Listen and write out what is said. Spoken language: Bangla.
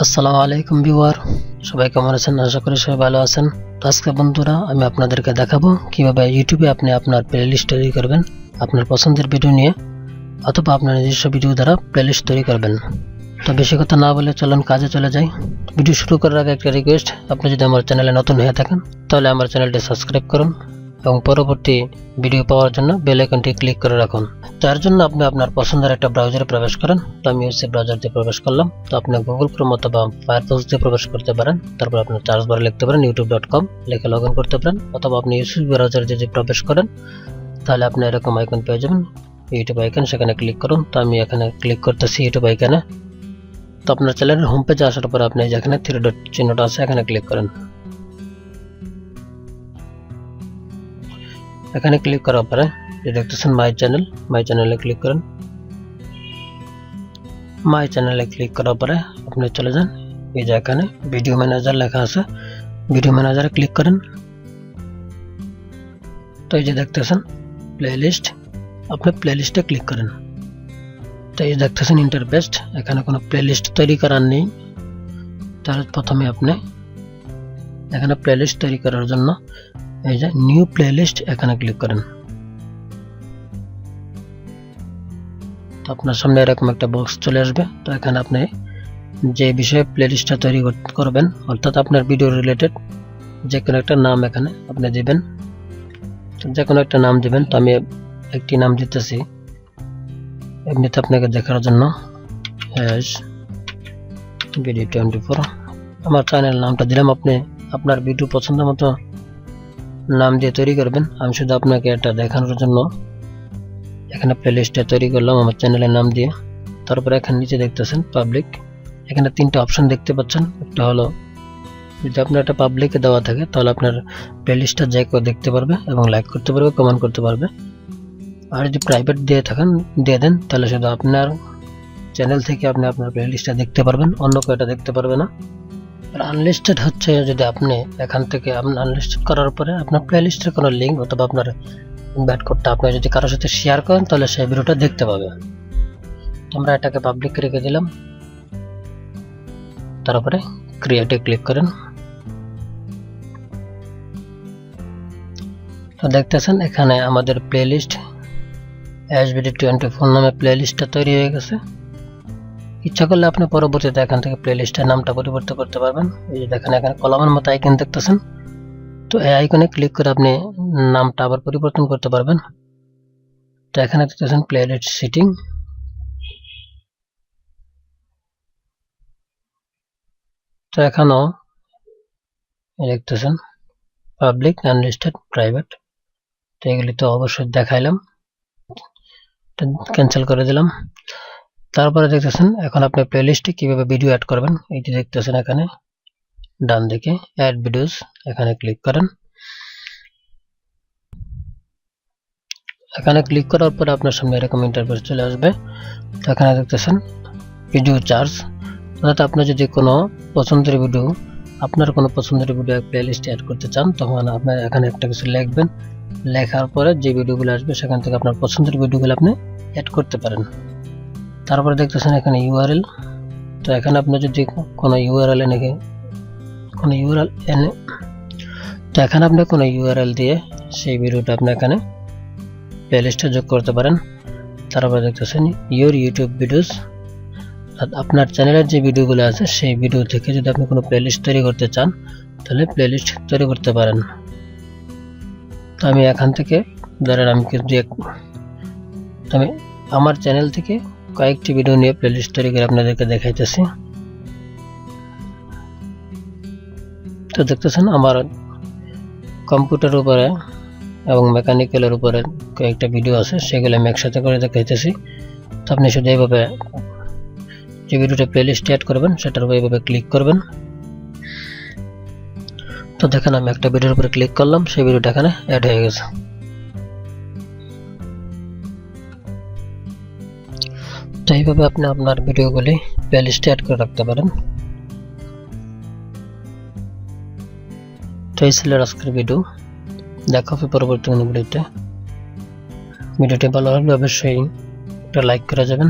আসসালামু আলাইকুম ভিউয়ার, সবাই কেমন আছেন? আশা করি সবাই ভালো আছেন। তো আজকে বন্ধুরা আমি আপনাদেরকে দেখাবো কিভাবে ইউটিউবে আপনি আপনার প্লেলিস্ট তৈরি করবেন আপনার পছন্দের ভিডিও নিয়ে, অথবা আপনার নিজস্ব ভিডিও দ্বারা প্লেলিস্ট তৈরি করবেন। তো বেশি কথা না বলে চলুন কাজে চলে যাই। ভিডিও শুরু করার আগে একটা রিকোয়েস্ট, আপনি যদি আমার চ্যানেলে নতুন হয়ে থাকেন তাহলে আমার চ্যানেলটি সাবস্ক্রাইব করুন এবং পরবর্তী ভিডিও পাওয়ার জন্য বেল আইকনটি ক্লিক করে রাখুন। তার জন্য আপনি আপনার পছন্দের একটা ব্রাউজারে প্রবেশ করেন। তো আমি সেই ব্রাউজার দিয়ে প্রবেশ করলাম। তো আপনি গুগল ক্রোম অথবা ফায়ারফক্স দিয়ে প্রবেশ করতে পারেন। তারপর আপনার সার্চ বারে লিখতে পারেন youtube.com, লিখে লগ ইন করতে পারেন। অথবা আপনি ইউটিউব ব্রাউজারে যদি প্রবেশ করেন তাহলে আপনি এরকম আইকন পেয়ে যাবেন, ইউটিউব আইকন, সেখানে ক্লিক করুন। তো আমি এখানে ক্লিক করতেছি ইউটিউব আইকনে। তো আপনার চ্যানেলের হোম পেজে আসার পর আপনি যেখানে থ্রি ডট চিহ্নটা আছে এখানে ক্লিক করেন। এখানে ক্লিক করার পরে দেখতেছেন মাই চ্যানেলে ক্লিক করেন। মাই চ্যানেলে ক্লিক করার পরে আপনি চলে যান এই যে এখানে ভিডিও ম্যানেজার লেখা আছে, ভিডিও ম্যানেজারে ক্লিক করেন। তো এই যে দেখতেছেন প্লেলিস্ট, আপনি প্লেলিস্টে ক্লিক করেন। তো এই দেখতেছেন ইন্টারফেস, এখানে কোনো প্লেলিস্ট তৈরি করার নেই। তাহলে প্রথমে আপনি এখানে প্লেলিস্ট তৈরি করার জন্য এই যে নিউ প্লেলিস্ট এখানে ক্লিক করেন। তো আপনার সামনে এরকম একটা বক্স চলে আসবে। তো এখানে আপনি যে বিষয়ে প্লেলিস্টটা তৈরি করবেন, অর্থাৎ আপনার ভিডিও রিলেটেড যে কোনো একটা নাম এখানে আপনি দিবেন। যে কোনো একটা নাম দিবেন। তো আমি একটি নাম দিতেছি এমনিতে আপনাকে দেখার জন্য, ভিডিও 24। আমার চ্যানেল নামটা দিলাম, আপনি আপনার ভিডিও পছন্দ মতো নাম দিয়ে তৈরি করবেন। আমি শুধু আপনাকে এটা দেখানোর জন্য এখানে প্লেলিস্টটা তৈরি করলাম আমার চ্যানেলের নাম দিয়ে। তারপরে এখানে নিচে দেখতেছেন পাবলিক, এখানে তিনটা অপশন দেখতে পাচ্ছেন। একটা হলো যদি আপনার একটা পাবলিকে দেওয়া থাকে তাহলে আপনার প্লেলিস্টটা যে কেউ দেখতে পারবে এবং লাইক করতে পারবে, কমেন্ট করতে পারবে। আর যদি প্রাইভেট দিয়ে দেন তাহলে শুধু আপনার চ্যানেল থেকে আপনি আপনার প্লেলিস্টটা দেখতে পারবেন, অন্য কেউ এটা দেখতে পারবে না। আর আনলিস্টেড হচ্ছে যদি আপনি এখান থেকে আনলিস্টেড করার পরে আপনার প্লেলিস্টের কোনো লিঙ্ক অথবা আপনার ব্যাড কোডটা আপনি যদি কারোর সাথে শেয়ার করেন তাহলে সেই ভিডিওটা দেখতে পাবে। আমরা এটাকে পাবলিক রেখে দিলাম। তারপরে ক্রিয়েটে ক্লিক করেন। তো দেখতেছেন এখানে আমাদের প্লেলিস্ট HBD24 নামে প্লেলিস্টটা তৈরি হয়ে গেছে। ইচ্ছা করলে আপনি পরবর্তীতে এখান থেকে প্লেলিস্টের নামটা পরিবর্তন করতে পারবেন। এই যে দেখেন এখানে কলামের মতো আইকন দেখতেছেন। তো এই আইকনে ক্লিক করে আপনি নামটা আবার পরিবর্তন করতে পারবেন। তো এখানে দেখতেছেন প্লেলিস্ট সেটিং। তো এখানেও দেখতেছেন পাবলিক, আনলিস্টেড, প্রাইভেট। তো এগুলি তো অবশ্যই দেখাইলাম, ক্যান্সেল করে দিলাম। তারপরে দেখতেছেন এখন আপনি প্লেলিস্টে কিভাবে ভিডিও অ্যাড করবেন। এইটি দেখতেছেন এখানে ডান দিকে অ্যাড ভিডিওস, এখানে ক্লিক করেন। এখানে ক্লিক করার পরে আপনার সামনে এরকম ইন্টারফেস চলে আসবে। তো এখানে দেখতেছেন ভিডিও চার্জ, অর্থাৎ আপনি যদি কোনো পছন্দের ভিডিও প্লেলিস্টে অ্যাড করতে চান তখন আপনি এখানে একটা কিছু লিখবেন। লেখার পরে যে ভিডিওগুলো আসবে সেখান থেকে আপনার পছন্দের ভিডিওগুলো আপনি অ্যাড করতে পারেন। তারপরে দেখতেছেন এখানে ইউআরএল। তো এখানে আপনি যদি কোনো ইউআরএল তো এখানে আপনি কোনো ইউআরএল দিয়ে সেই ভিডিওটা আপনি এখানে প্লেলিস্টে যোগ করতে পারেন। তারপরে দেখতেছেন ইউর ইউটিউব ভিডিওস, আপনার চ্যানেলের যে ভিডিওগুলো আছে সেই ভিডিও থেকে যদি আপনি কোনো প্লেলিস্ট তৈরি করতে চান তাহলে প্লেলিস্ট তৈরি করতে পারেন। তো আমি এখান থেকে ধরেন আমি আমার চ্যানেল থেকে কয়েকটি ভিডিও নিয়ে প্লেলিস্ট তৈরি করে আপনাদেরকে দেখাইতেছি। তো দেখতেছেন আমার কম্পিউটার উপরে এবং মেকানিক্যালের উপরে কয়েকটা ভিডিও আছে, সেগুলো আমি একসাথে করে দেখাইতেছি। তো আপনি শুধু এইভাবে যে ভিডিওটা প্লেলিস্টে অ্যাড করবেন সেটার উপর এইভাবে ক্লিক করবেন। তো দেখেন আমি একটা ভিডিওর উপরে ক্লিক করলাম, সেই ভিডিওটা এখানে অ্যাড হয়ে গেছে। তো এইভাবে আপনি আপনার ভিডিওগুলি প্লেলিস্টে অ্যাড করে রাখতে পারেন। তো এই ছিল আজকের ভিডিও, দেখা হবে পরবর্তী কোনো ভিডিওতে। ভিডিওটি ভালো লাগলে অবশ্যই একটা লাইক করে যাবেন।